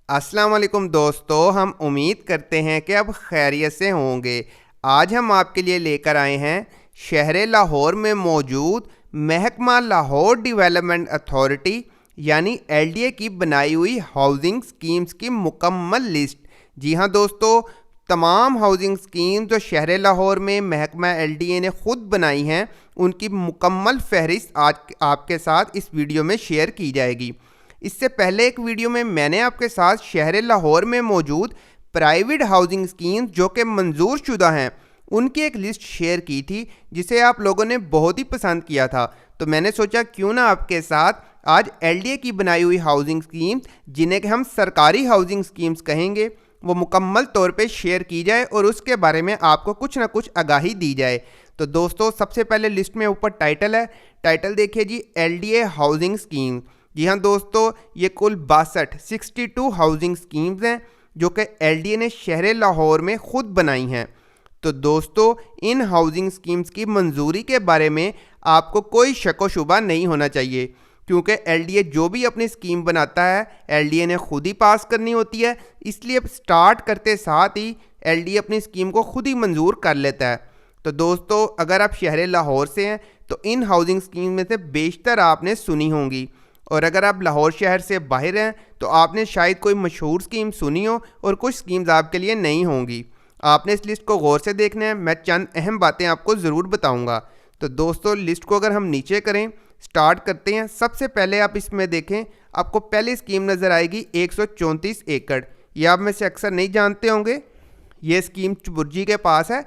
अस्सलाम वालेकुम दोस्तों, हम उम्मीद करते हैं कि अब खैरियत से होंगे। आज हम आपके लिए लेकर आए हैं शहर लाहौर में मौजूद महकमा लाहौर डेवलपमेंट अथॉरिटी यानी एलडीए की बनाई हुई हाउसिंग स्कीम्स की मुकम्मल लिस्ट। जी हाँ दोस्तों, तमाम हाउसिंग स्कीम जो शहर लाहौर में महकमा एलडीए ने ख़ुद बनाई हैं, उनकी मुकम्मल फहरिस्त आज आपके साथ इस वीडियो में शेयर की जाएगी। इससे पहले एक वीडियो में मैंने आपके साथ शहर लाहौर में मौजूद प्राइवेट हाउसिंग स्कीम्स जो कि मंजूर शुदा हैं, उनकी एक लिस्ट शेयर की थी, जिसे आप लोगों ने बहुत ही पसंद किया था। तो मैंने सोचा क्यों ना आपके साथ आज एलडीए की बनाई हुई हाउसिंग स्कीम्स, जिन्हें कि हम सरकारी हाउसिंग स्कीम्स कहेंगे, वो मुकम्मल तौर पे शेयर की जाए और उसके बारे में आपको कुछ ना कुछ आगाही दी जाए। तो दोस्तों, सबसे पहले लिस्ट में ऊपर टाइटल है, टाइटल देखिए जी, एलडीए हाउसिंग स्कीम। जी हाँ दोस्तों, ये कुल 62 हाउसिंग स्कीम्स हैं जो कि एलडीए ने शहर लाहौर में ख़ुद बनाई हैं। तो दोस्तों, इन हाउसिंग स्कीम्स की मंजूरी के बारे में आपको कोई शक व शुबा नहीं होना चाहिए, क्योंकि एलडीए जो भी अपनी स्कीम बनाता है एलडीए ने खुद ही पास करनी होती है। इसलिए स्टार्ट करते साथ ही एलडीए अपनी स्कीम को खुद ही मंजूर कर लेता है। तो दोस्तों, अगर आप शहर लाहौर से हैं तो इन हाउसिंग स्कीम में से बेशतर आपने सुनी होंगी, और अगर आप लाहौर शहर से बाहर हैं तो आपने शायद कोई मशहूर स्कीम सुनी हो और कुछ स्कीम्स आपके लिए नहीं होंगी। आपने इस लिस्ट को गौर से देखना है, मैं चंद अहम बातें आपको ज़रूर बताऊंगा। तो दोस्तों, लिस्ट को अगर हम नीचे करें, स्टार्ट करते हैं। सबसे पहले आप इसमें देखें, आपको पहली स्कीम नज़र आएगी 134 एकड़। ये आप में से अक्सर नहीं जानते होंगे, ये स्कीम चुबुर्जी के पास है।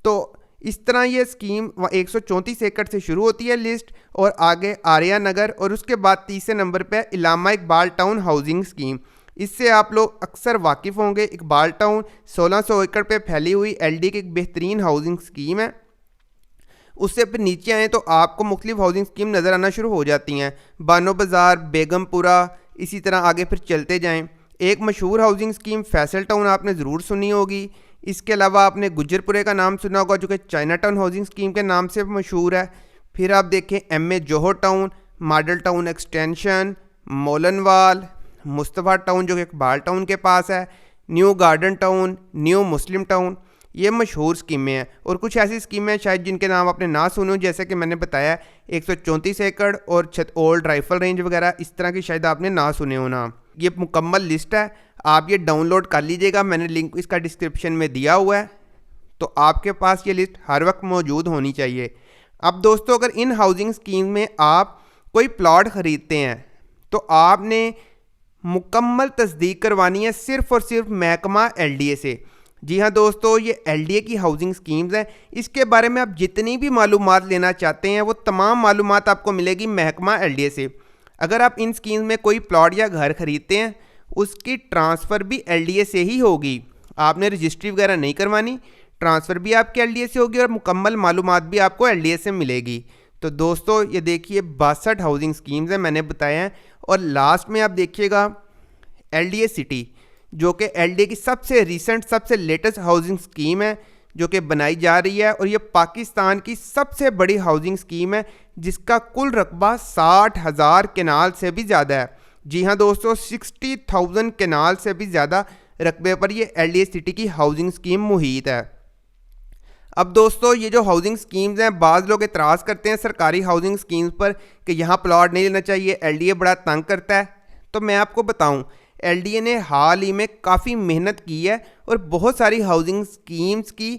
तो इस तरह ये स्कीम 134 एकड़ से शुरू होती है लिस्ट, और आगे आर्या नगर, और उसके बाद तीसरे नंबर पे इलामा इकबाल टाउन हाउसिंग स्कीम। इससे आप लोग अक्सर वाकिफ़ होंगे। इकबाल टाउन 1600 एकड़ पे फैली हुई एलडी की एक बेहतरीन हाउसिंग स्कीम है। उससे फिर नीचे आएँ तो आपको मुख्तलिफ हाउसिंग स्कीम नज़र आना शुरू हो जाती हैं, बानो बाज़ार, बेगमपुरा, इसी तरह आगे फिर चलते जाएँ। एक मशहूर हाउसिंग स्कीम फैसल टाउन आपने ज़रूर सुनी होगी। इसके अलावा आपने गुज्जरपुरे का नाम सुना होगा, जो कि चाइना टाउन हाउसिंग स्कीम के नाम से मशहूर है। फिर आप देखें MA Johar town, model town extension, मोलनवाल, मुस्तफ़ा टाउन जो कि इकबाल टाउन के पास है, new garden town, new Muslim town, ये मशहूर स्कीमें हैं। और कुछ ऐसी स्कीमें हैं शायद जिनके नाम आपने ना सुने हो, जैसे कि मैंने बताया 134 एकड़ और ओल्ड राइफल रेंज वगैरह, इस तरह की शायद आपने ना सुने हो ना। ये मुकम्मल लिस्ट है, आप ये डाउनलोड कर लीजिएगा, मैंने लिंक इसका डिस्क्रिप्शन में दिया हुआ है। तो आपके पास ये लिस्ट हर वक्त मौजूद होनी चाहिए। अब दोस्तों, अगर इन हाउसिंग स्कीम में आप कोई प्लॉट ख़रीदते हैं तो आपने मुकम्मल तस्दीक करवानी है सिर्फ़ और सिर्फ महकमा एलडीए से। जी हाँ दोस्तों, ये एलडीए की हाउसिंग स्कीम्स हैं। इसके बारे में आप जितनी भी मालूमात लेना चाहते हैं, वो तमाम मालूमात आपको मिलेगी महकमा एलडीए से। अगर आप इन स्कीम में कोई प्लॉट या घर ख़रीदते हैं, उसकी ट्रांसफ़र भी एलडीए से ही होगी। आपने रजिस्ट्री वगैरह नहीं करवानी, ट्रांसफ़र भी आपके एलडीए से होगी और मुकम्मल मालूमात भी आपको एलडीए से मिलेगी। तो दोस्तों, ये देखिए 62 हाउसिंग स्कीम्स हैं मैंने बताया है। और लास्ट में आप देखिएगा एलडीए सिटी, जो कि एलडीए की सबसे रिसेंट, सबसे लेटेस्ट हाउसिंग स्कीम है जो कि बनाई जा रही है, और ये पाकिस्तान की सबसे बड़ी हाउसिंग स्कीम है, जिसका कुल रकबा 60,000 केनाल से भी ज़्यादा है। जी हाँ दोस्तों, 60,000 केनाल से भी ज़्यादा रकबे पर ये एलडीए सिटी की हाउसिंग स्कीम मुहित है। अब दोस्तों, ये जो हाउसिंग स्कीम्स हैं, बाज़ लोग एतराज़ करते हैं सरकारी हाउसिंग स्कीम्स पर कि यहाँ प्लॉट नहीं लेना चाहिए, एलडीए बड़ा तंग करता है। तो मैं आपको बताऊँ, एलडीए ने हाल ही में काफ़ी मेहनत की है और बहुत सारी हाउसिंग स्कीम्स की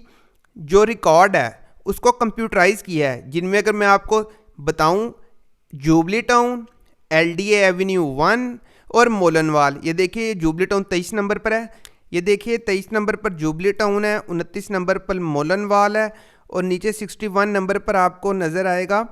जो रिकॉर्ड है उसको कंप्यूटराइज़ किया है, जिनमें अगर मैं आपको बताऊँ, जुबली टाउन, एलडीए एवेन्यू 1 और मोलनवाल। ये देखिए जुबली टाउन 23 नंबर पर है, ये देखिए 23 नंबर पर जुबली टाउन है, 29 नंबर पर मोलनवाल है, और नीचे 61 नंबर पर आपको नज़र आएगा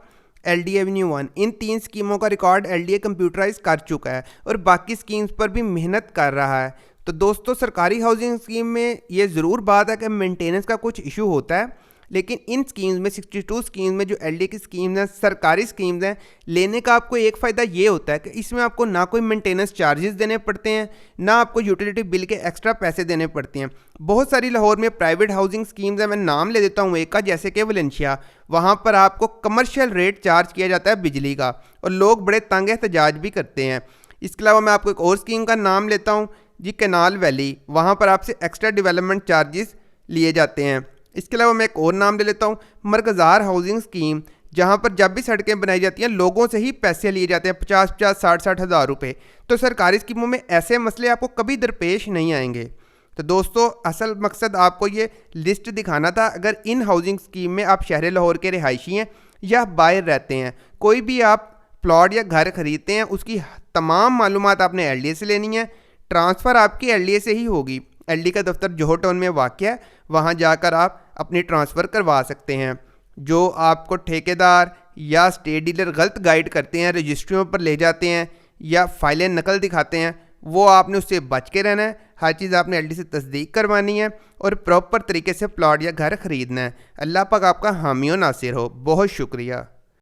एलडीए एवेन्यू 1। इन 3 स्कीमों का रिकॉर्ड एलडीए कंप्यूटराइज कर चुका है और बाकी स्कीम्स पर भी मेहनत कर रहा है। तो दोस्तों, सरकारी हाउसिंग स्कीम में ये ज़रूर बात है कि मेंटेनेंस का कुछ इशू होता है, लेकिन इन स्कीम्स में 62 स्कीम्स में जो एलडीए की स्कीम्स हैं, सरकारी स्कीम्स हैं, लेने का आपको एक फ़ायदा ये होता है कि इसमें आपको ना कोई मेंटेनेंस चार्जेस देने पड़ते हैं, ना आपको यूटिलिटी बिल के एक्स्ट्रा पैसे देने पड़ते हैं। बहुत सारी लाहौर में प्राइवेट हाउसिंग स्कीम्स हैं, मैं नाम ले देता हूँ एक का, जैसे कि वलेंशिया। वहाँ पर आपको कमर्शियल रेट चार्ज किया जाता है बिजली का, और लोग बड़े तंग एहतजाज भी करते हैं। इसके अलावा मैं आपको एक और स्कीम का नाम लेता हूँ, जी कैनाल वैली, वहाँ पर आपसे एक्स्ट्रा डेवलपमेंट चार्जेस लिए जाते हैं। इसके अलावा मैं एक और नाम ले लेता हूँ, मरकज़ार हाउसिंग स्कीम, जहाँ पर जब भी सड़कें बनाई जाती हैं लोगों से ही पैसे लिए जाते हैं 50-50 60-60 हज़ार रुपये। तो सरकारी स्कीमों में ऐसे मसले आपको कभी दरपेश नहीं आएंगे। तो दोस्तों असल मकसद आपको ये लिस्ट दिखाना था। अगर इन हाउसिंग स्कीम में आप शहर लाहौर के रिहायशी हैं या बाहर रहते हैं, कोई भी आप प्लॉट या घर खरीदते हैं, उसकी तमाम मालूमात आपने एलडीए से लेनी है। ट्रांसफ़र आपकी एलडीए से ही होगी। एलडीए का दफ्तर जोहर टाउन में वाक़ है, वहाँ जाकर आप अपनी ट्रांसफ़र करवा सकते हैं। जो आपको ठेकेदार या स्टेट डीलर गलत गाइड करते हैं, रजिस्ट्रियों पर ले जाते हैं या फाइलें नकल दिखाते हैं, वो आपने उससे बच के रहना है। हर चीज़ आपने एलडी से तस्दीक करवानी है और प्रॉपर तरीके से प्लॉट या घर ख़रीदना है। अल्लाह पाक आपका हामी और नासिर हो। बहुत शुक्रिया।